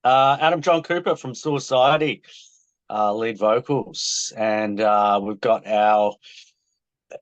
Adam John Cooper from Suiciety, lead vocals, and we've got our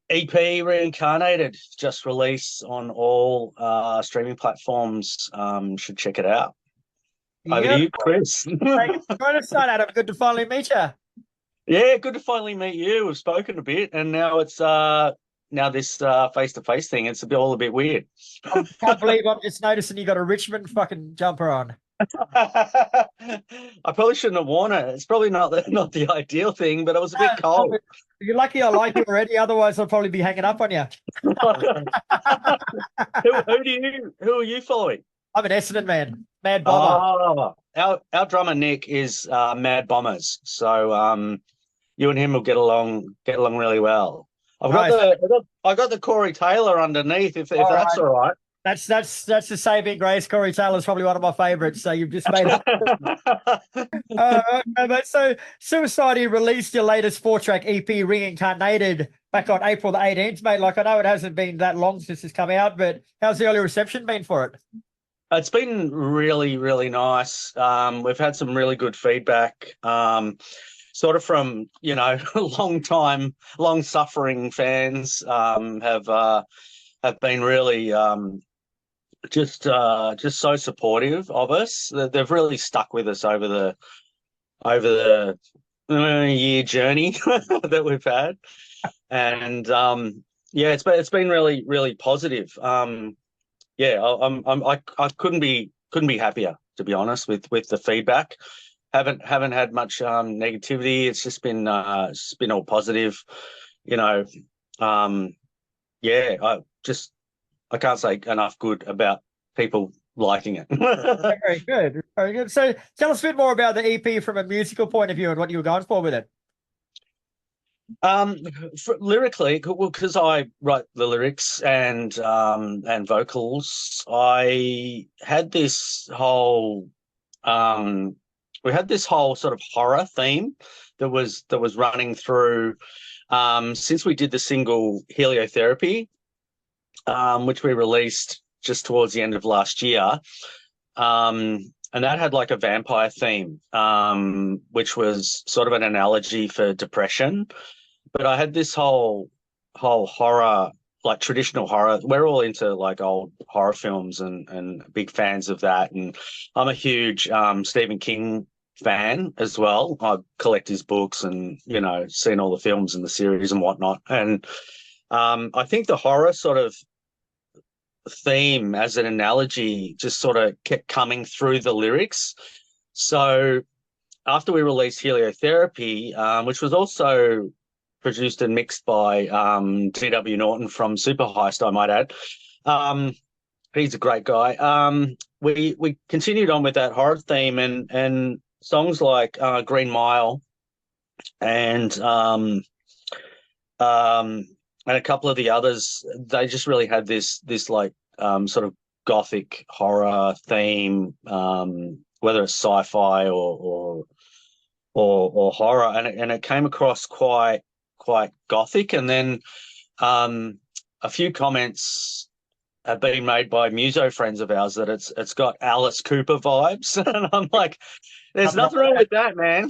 EP Reincarnated just released on all streaming platforms. Should check it out. Over to Yep. you, Chris. Thank you for joining us, Adam. Good to finally meet you. Yeah, good to finally meet you. We've spoken a bit, and now it's now this face-to-face thing. It's all a bit weird. I can't believe I'm just noticing you got a Richmond fucking jumper on. I probably shouldn't have worn it. It's probably not the ideal thing, but it was a bit cold. You're lucky I like you already. Otherwise, I'll probably be hanging up on you. Who are you following? I'm an Essendon man, Mad Bomber. Oh, our drummer Nick is Mad Bombers, so you and him will get along really well. I got the Corey Taylor underneath, if that's all right. That's the saving grace. Corey Taylor's probably one of my favourites. So you've just made up. Okay, mate. So Suiciety released your latest 4-track EP, Reincarnated, back on April the 18th, mate. Like, I know it hasn't been that long since it's come out, but how's the early reception been for it? It's been really, really nice. We've had some really good feedback, sort of from, long-suffering fans have been really just so supportive of us. They've really stuck with us over the year journey that we've had, and it's been really, really positive. I couldn't be happier, to be honest, with the feedback. Haven't had much negativity. It's just been all positive, I can't say enough good about people liking it. Very good. Very good. So tell us a bit more about the EP from a musical point of view and what you were going for with it. Lyrically, because I write the lyrics and vocals, I had this whole sort of horror theme that was running through since we did the single Heliotherapy, which we released just towards the end of last year. And that had like a vampire theme, which was sort of an analogy for depression. But I had this whole horror, like traditional horror. We're all into like old horror films and big fans of that. And I'm a huge Stephen King fan as well. I collect his books and, seen all the films and the series and whatnot. And I think the horror sort of theme as an analogy just sort of kept coming through the lyrics. So after we released Heliotherapy, which was also produced and mixed by D.W. Norton from Super Heist, I might add. He's a great guy. We continued on with that horror theme and songs like Green Mile and a couple of the others, they just really had this like sort of gothic horror theme, whether it's sci-fi or horror, and it came across quite gothic. And then a few comments have been made by muso friends of ours that it's got Alice Cooper vibes, and I'm like, there's nothing wrong with that, man.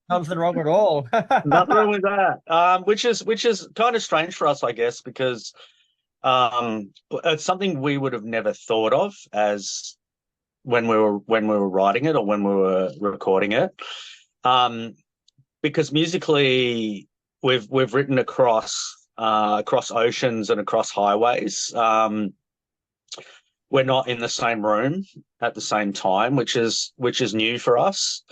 Nothing wrong at all. Nothing wrong with that. Which is kind of strange for us, I guess, because it's something we would have never thought of as when we were writing it or when we were recording it. Because musically, we've written across oceans and across highways. We're not in the same room at the same time, which is new for us.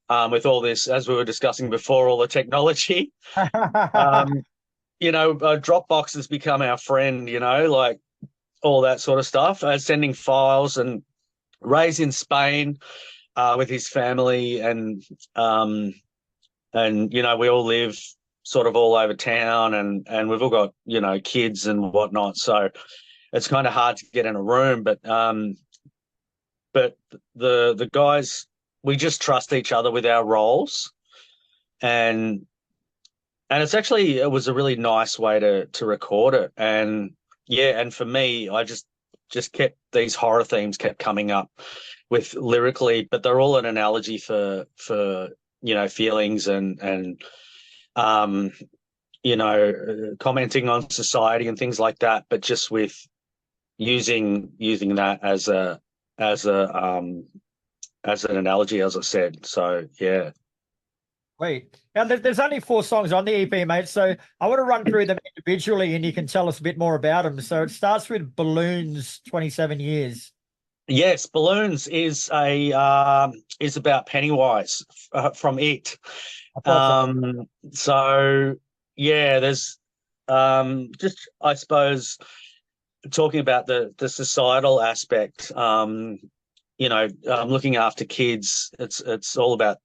With all this, as we were discussing before, all the technology, Dropbox has become our friend, like all that sort of stuff, sending files. And Ray's in Spain with his family, and we all live sort of all over town, and we've all got, kids and whatnot. So it's kind of hard to get in a room, but the guys, we just trust each other with our roles, and it was a really nice way to record it. And for me, I just just kept these horror themes kept coming up with lyrically, but they're all an analogy for feelings and um commenting on society and things like that, but just with using that as an analogy, as I said. So yeah. Wait, now there's only 4 songs on the EP, mate. So I want to run through them individually, and you can tell us a bit more about them. So it starts with Balloons, 27 years. Yes, Balloons is is about Pennywise from It. So yeah, there's just, I suppose, talking about the societal aspect. Looking after kids. It's all about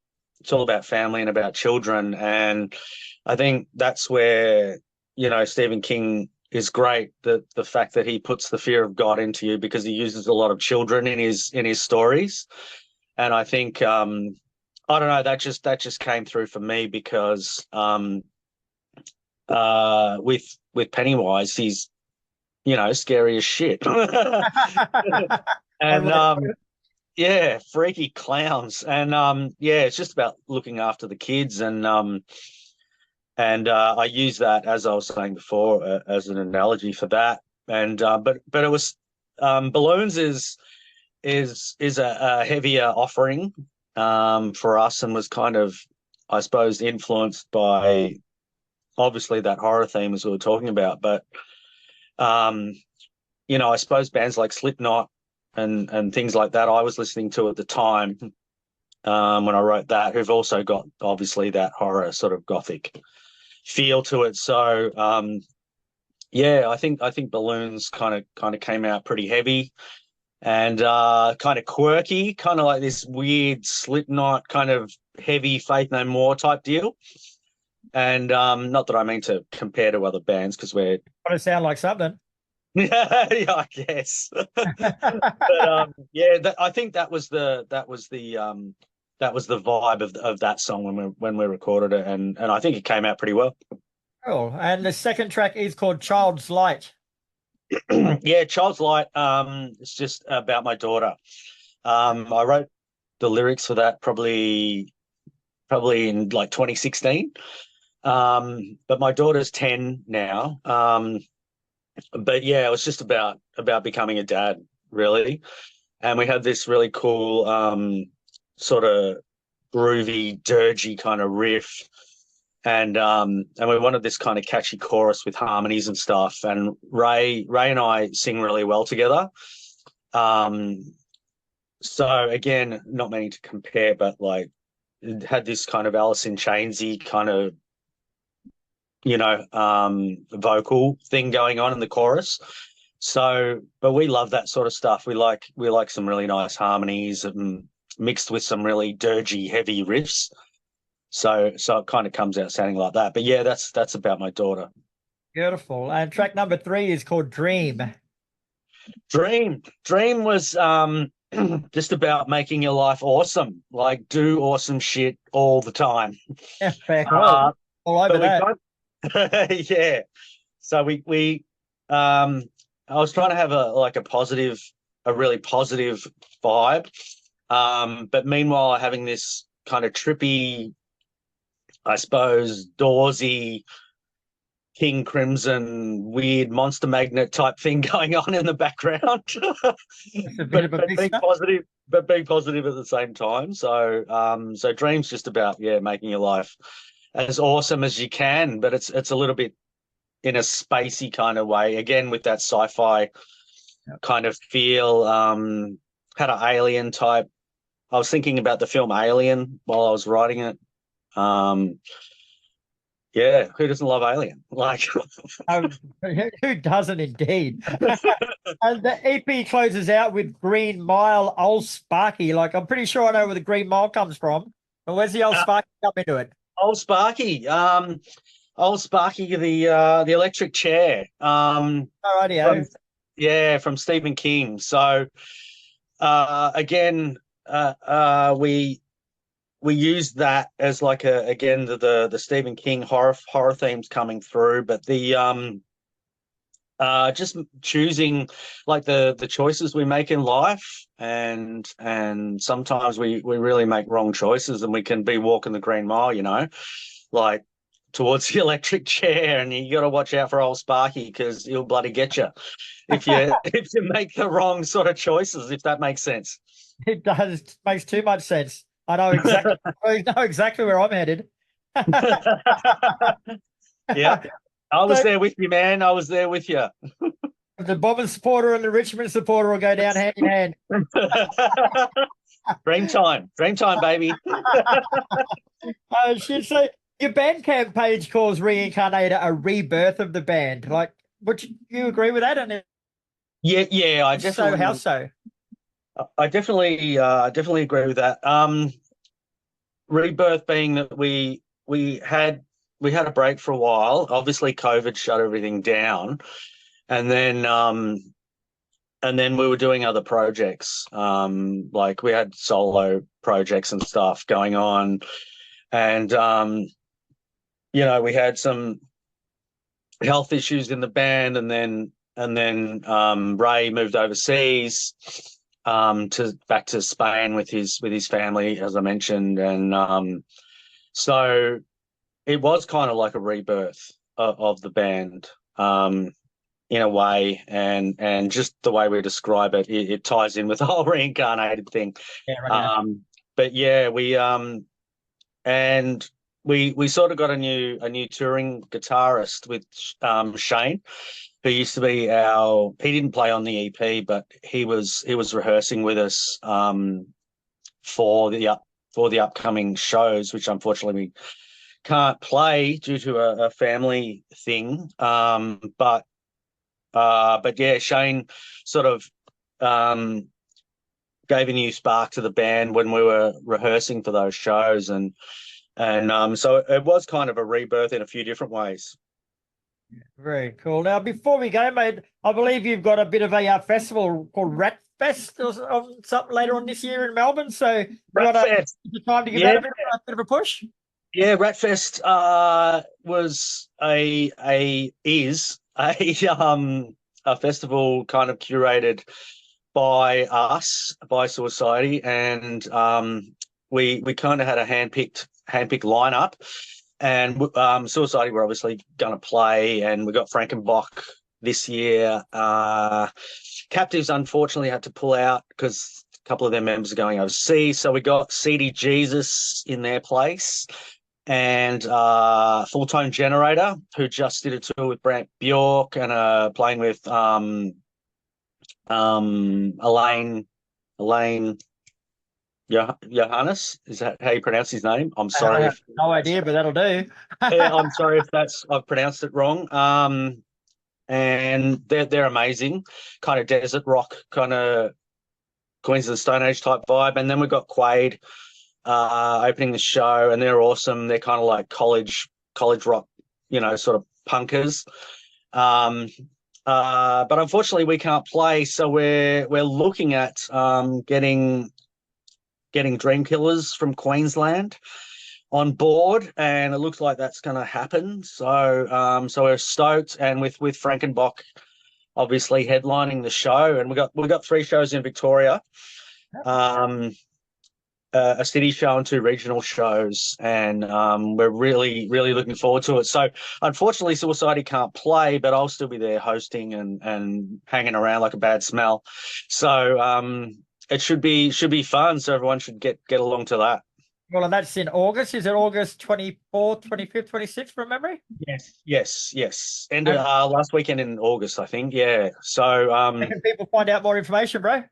family and about children, and I think that's where Stephen King is great. The fact that he puts the fear of God into you, because he uses a lot of children in his stories, and I think I don't know, that just came through for me because with Pennywise, he's scary as shit, and yeah, freaky clowns, and it's just about looking after the kids, and I use that, as I was saying before, as an analogy for that, and but it was Balloons is a heavier offering for us, and was kind of, I suppose, influenced by obviously that horror theme as we were talking about, but I suppose bands like Slipknot and things like that I was listening to at the time when I wrote that, who've also got obviously that horror sort of gothic feel to it. So I think Balloons kind of came out pretty heavy and kind of quirky, kind of like this weird Slipknot kind of heavy Faith No More type deal. And not that I mean to compare to other bands, because we're Want to sound like something. yeah, I guess. But I think that was the vibe of that song when we recorded it, and I think it came out pretty well. Cool. And the second track is called Child's Light. Yeah, Child's Light. It's just about my daughter. I wrote the lyrics for that probably in like 2016. But my daughter's 10 now. But yeah, it was just about becoming a dad, really. And we had this really cool sort of groovy, dirgy kind of riff, and we wanted this kind of catchy chorus with harmonies and stuff. And Ray and I sing really well together. So again, not meaning to compare, but like it had this kind of Alice in Chainsy kind of vocal thing going on in the chorus. So, but we love that sort of stuff. We like some really nice harmonies and mixed with some really dirgy, heavy riffs. So it kind of comes out sounding like that. But yeah, that's about my daughter. Beautiful. And track number 3 is called Dream. Dream was just about making your life awesome. Like, do awesome shit all the time. Yeah, fair call. All over that. Yeah. So we I was trying to have a really positive vibe. But meanwhile having this kind of trippy, I suppose, Dawsy, King Crimson, weird Monster Magnet type thing going on in the background. but being positive at the same time. So Dream's just about making your life as awesome as you can, but it's a little bit in a spacey kind of way, again with that sci-fi kind of feel. Had an alien type. I was thinking about the film Alien while I was writing it. Yeah, who doesn't love Alien? Like, who doesn't indeed? And the EP closes out with Green Mile, Old Sparky. Like, I'm pretty sure I know where the Green Mile comes from. But where's the Old Sparky come into it? Old Sparky, the electric chair. From Stephen King. So again, we used that as like the Stephen King horror themes coming through, but the Just choosing like the choices we make in life, and sometimes we really make wrong choices, and we can be walking the green mile, like towards the electric chair, and you got to watch out for old Sparky because he'll bloody get you if you if you make the wrong sort of choices, if that makes sense. It does. It makes too much sense. I know exactly. I know exactly where I'm headed. Yeah, I was there with you, man. I was there with you. The Bombers supporter and the Richmond supporter will go down hand in hand. Dream time, baby. I should say your Bandcamp page calls Reincarnated a rebirth of the band. Like, would you agree with that? And yeah, I definitely. So how so? I definitely agree with that. Rebirth being that we had a break for a while. Obviously, COVID shut everything down, and then we were doing other projects. Like we had solo projects and stuff going on, and we had some health issues in the band, and then Ray moved overseas back to Spain with his family, as I mentioned, and so it was kind of like a rebirth of the band, in a way, and just the way we describe it, it ties in with the whole reincarnated thing. Yeah, right. But yeah, we sort of got a new touring guitarist with Shane, who used to be he didn't play on the EP, but he was rehearsing with us for the upcoming shows, which unfortunately we can't play due to a family thing. But yeah, Shane sort of gave a new spark to the band when we were rehearsing for those shows, and so it was kind of a rebirth in a few different ways. Very cool. Now, before we go, mate, I believe you've got a bit of a festival called Rat Fest or something later on this year in Melbourne. So, Rat Fest. Time to give that a bit of a push. Yeah, Rat Fest was is a festival kind of curated by us, by Suiciety, and we kind of had a handpicked lineup, and Suiciety were obviously going to play, and we got Frankenbach this year. Captives unfortunately had to pull out because a couple of their members are going overseas, so we got CD Jesus in their place, and Full Tone Generator, who just did a tour with Brant Bjork and playing with Elaine Johannes. Is that how you pronounce his name? I'm sorry. I have no idea, but that'll do. Yeah, I'm sorry if I've pronounced it wrong. And they're amazing, kind of desert rock, kind of Queens of the Stone Age type vibe. And then we've got Quaid opening the show, and they're awesome. They're kind of like college rock, sort of punkers. But unfortunately we can't play, so we're looking at getting Dream Killers from Queensland on board, and it looks like that's going to happen. So we're stoked, and with Frankenbach obviously headlining the show, and we got 3 shows in Victoria. A city show and 2 regional shows, and we're really looking forward to it. So unfortunately Suiciety can't play, but I'll still be there hosting and hanging around like a bad smell. So it should be fun, so everyone should get along to that. Well, and that's in August. Is it August 24th, 25th, 26th from memory? Yes. And last weekend in August, I think. Yeah. So how can people find out more information, bro?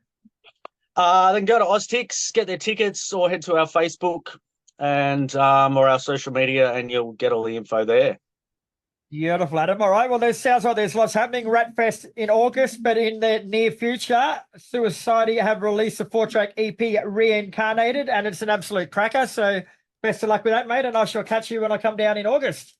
They can go to OzTix, get their tickets, or head to our Facebook and or our social media, and you'll get all the info there. Beautiful, Adam. All right. Well, there sounds like there's lots happening. Rat Fest in August, but in the near future, Suiciety have released a 4-track EP, Reincarnated, and it's an absolute cracker. So best of luck with that, mate, and I shall catch you when I come down in August.